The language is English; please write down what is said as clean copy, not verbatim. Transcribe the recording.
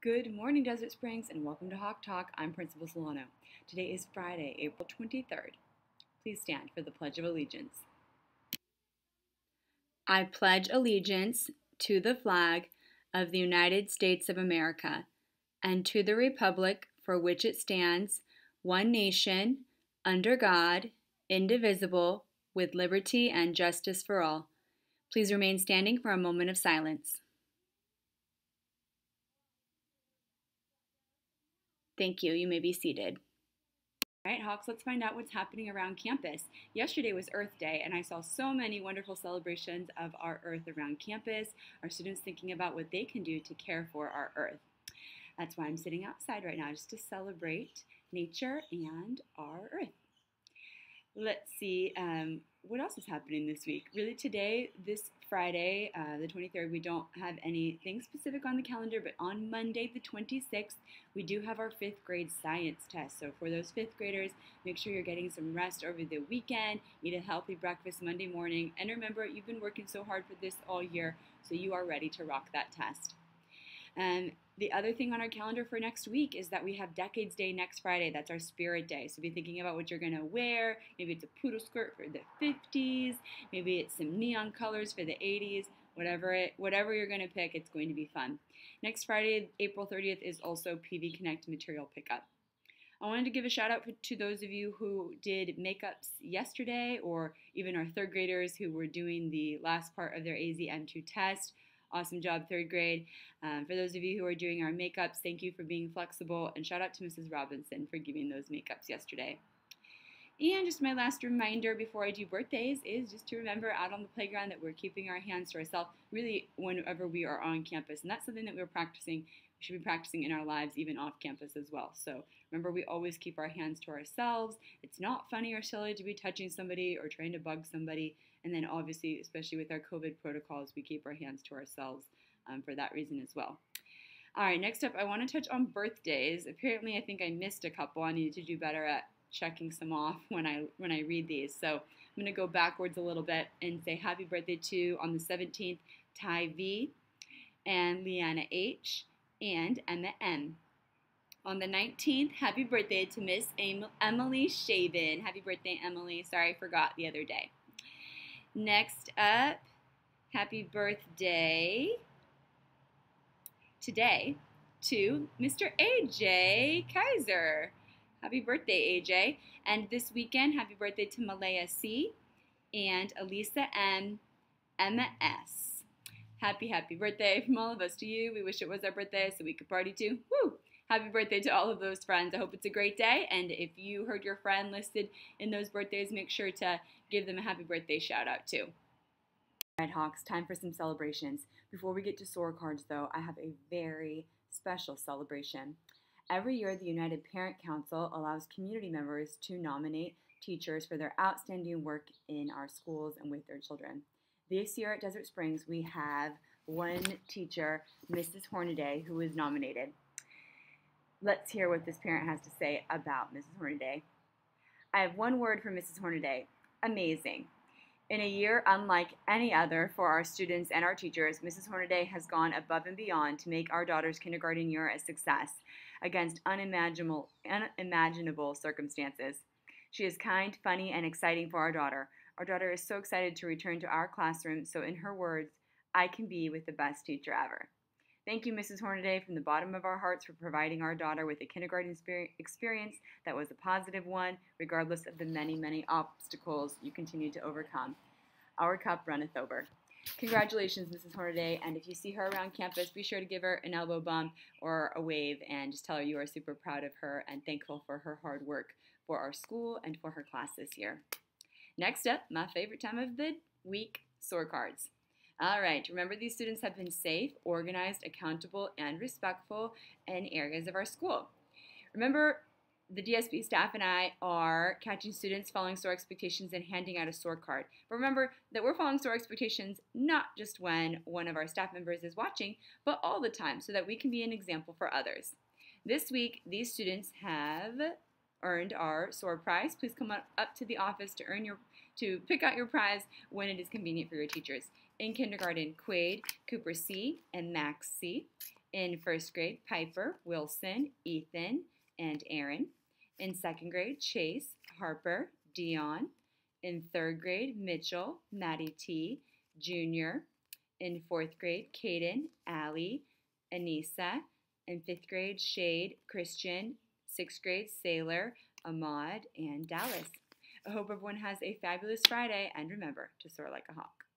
Good morning, Desert Springs, and welcome to Hawk Talk. I'm Principal Solano. Today is Friday, April 23rd. Please stand for the Pledge of Allegiance. I pledge allegiance to the flag of the United States of America and to the republic for which it stands, one nation, under God, indivisible, with liberty and justice for all. Please remain standing for a moment of silence. Thank you. You may be seated. All right, Hawks, let's find out what's happening around campus. Yesterday was Earth Day, and I saw so many wonderful celebrations of our Earth around campus, our students thinking about what they can do to care for our Earth. That's why I'm sitting outside right now, just to celebrate nature and our Earth. Let's see what else is happening this week. Really today, this Friday, the 23rd, we don't have anything specific on the calendar, but on Monday, the 26th, we do have our 5th grade science test. So for those 5th graders, make sure you're getting some rest over the weekend, eat a healthy breakfast Monday morning, and remember, you've been working so hard for this all year, so you are ready to rock that test. And the other thing on our calendar for next week is that we have Decades Day next Friday. That's our Spirit Day. So be thinking about what you're going to wear. Maybe it's a poodle skirt for the 50s. Maybe it's some neon colors for the 80s. Whatever you're going to pick, it's going to be fun. Next Friday, April 30th, is also PV Connect material pickup. I wanted to give a shout out to those of you who did makeups yesterday, or even our 3rd graders who were doing the last part of their AZM2 test. Awesome job, 3rd grade. For those of you who are doing our makeups, thank you for being flexible, and shout out to Mrs. Robinson for giving those makeups yesterday. And just my last reminder before I do birthdays is just to remember out on the playground that we're keeping our hands to ourselves really whenever we are on campus. And that's something that we should be practicing in our lives even off campus as well. So remember, we always keep our hands to ourselves. It's not funny or silly to be touching somebody or trying to bug somebody. And then obviously, especially with our COVID protocols, we keep our hands to ourselves for that reason as well. All right, next up, I want to touch on birthdays. Apparently, I think I missed a couple. I need to do better at checking some off when I read these. So I'm going to go backwards a little bit and say happy birthday to, on the 17th, Ty V, and Leanna H, and Emma M. On the 19th, happy birthday to Miss Emily Shaven. Happy birthday, Emily. Sorry, I forgot the other day. Next up, happy birthday today to Mr. AJ Kaiser. Happy birthday, AJ. And this weekend, happy birthday to Malaya C and Elisa M, Emma S. Happy birthday from all of us to you. We wish it was our birthday so we could party too. Woo! Happy birthday to all of those friends. I hope it's a great day. And if you heard your friend listed in those birthdays, make sure to give them a happy birthday shout out too. All right, Hawks, time for some celebrations. Before we get to SOAR cards, though, I have a very special celebration. Every year, the United Parent Council allows community members to nominate teachers for their outstanding work in our schools and with their children. This year at Desert Springs, we have one teacher, Mrs. Hornaday, who is nominated. Let's hear what this parent has to say about Mrs. Hornaday. I have one word for Mrs. Hornaday: amazing. In a year unlike any other for our students and our teachers, Mrs. Hornaday has gone above and beyond to make our daughter's kindergarten year a success against unimaginable circumstances. She is kind, funny, and exciting for our daughter. Our daughter is so excited to return to our classroom, so in her words, I can be with the best teacher ever. Thank you, Mrs. Hornaday, from the bottom of our hearts for providing our daughter with a kindergarten experience that was a positive one, regardless of the many, many obstacles you continue to overcome. Our cup runneth over. Congratulations, Mrs. Hornaday, and if you see her around campus, be sure to give her an elbow bump or a wave and just tell her you are super proud of her and thankful for her hard work for our school and for her class this year. Next up, my favorite time of the week, SOAR cards. All right, remember, these students have been safe, organized, accountable, and respectful in areas of our school. Remember, the DSP staff and I are catching students following SOAR expectations and handing out a SOAR card. But remember that we're following SOAR expectations not just when one of our staff members is watching, but all the time, so that we can be an example for others. This week, these students have earned our SOAR prize. Please come up to the office to pick out your prize when it is convenient for your teachers. In kindergarten, Quade, Cooper C, and Max C. In first grade, Piper, Wilson, Ethan, and Aaron. In second grade, Chase, Harper, Dion. In third grade, Mitchell, Maddie T, Jr. In fourth grade, Caden, Allie, Anissa. In fifth grade, Shade, Christian. Sixth grade, Sailor, Ahmad, and Dallas. I hope everyone has a fabulous Friday, and remember to soar like a hawk.